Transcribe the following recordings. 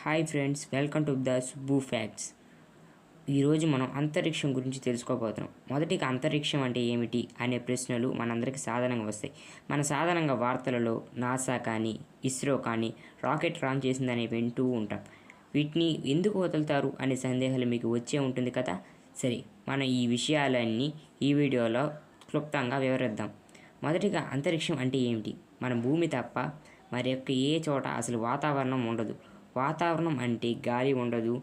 Hi friends, welcome to the Subbu facts. ఈరోజు మనం అంతరిక్షం గురించి తెలుసుకోబోతున్నాం. మొదటిగా అంతరిక్షం అంటే ఏమిటి అనే ప్రశ్నలు మనందరికీ సాధారణంగా వస్తాయి. మన సాధారణంగా వార్తలలో నాసా కానీ ఇస్రో కానీ రాకెట్ లాంచ్ చేసిందని వింటూ ఉంటాం. వీటిని ఎందుకు వదులుతారు అనే సందేహాలు మీకు వచ్చే ఉంటుంది కదా. సరే, మనం ఈ విషయాలన్నీ ఈ వీడియోలో క్లుప్తంగా వివరిద్దాం. మొదటిగా అంతరిక్షం అంటే ఏమిటి? మన భూమి తప్ప మరి యొక్క ఏ చోట అసలు వాతావరణం ఉండదు. వాతావరణం అంటే గాలి ఉండదు,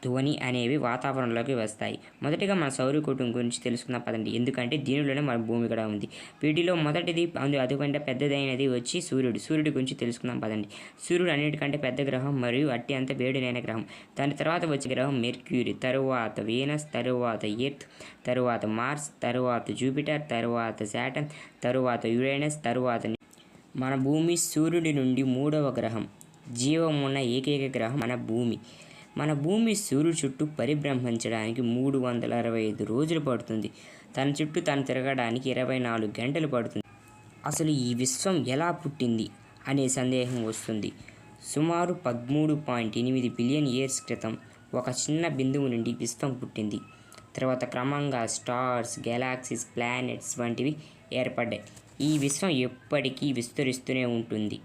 ధ్వని అనేవి వాతావరణంలోకి వస్తాయి. మొదటిగా మన సౌరకుటుంబం గురించి తెలుసుకుందాం పదండి. ఎందుకంటే దీనిలోనే మన భూమి కూడా ఉంది. వీటిలో మొదటిది అదుకంటే పెద్దదైనది వచ్చి సూర్యుడు. సూర్యుడి గురించి తెలుసుకుందాం పదండి. సూర్యుడు అన్నిటికంటే పెద్ద గ్రహం మరియు అత్యంత వేడినైన గ్రహం. దాని తర్వాత వచ్చే గ్రహం మెర్క్యూరీ, తరువాత వీనస్, తరువాత ఎర్త్, తరువాత మార్స్, తరువాత జూపిటర్, తరువాత శాటర్న్, తరువాత యురేనస్, తరువాత మన భూమి సూర్యుడి నుండి మూడవ గ్రహం. జీవం ఉన్న ఏకైక గ్రహం మన భూమి సూర్యుడు చుట్టూ పరిభ్రమించడానికి 365 రోజులు పడుతుంది. తన చుట్టూ తను తిరగడానికి 24 గంటలు పడుతుంది. అసలు ఈ విశ్వం ఎలా పుట్టింది అనే సందేహం వస్తుంది. సుమారు 13.8 బిలియన్ ఇయర్స్ క్రితం ఒక చిన్న బిందువు నుండి విశ్వం పుట్టింది. తర్వాత క్రమంగా స్టార్స్, గెలాక్సీస్, ప్లానెట్స్ వంటివి ఏర్పడ్డాయి. ఈ విశ్వం ఎప్పటికీ విస్తరిస్తూనే ఉంటుంది.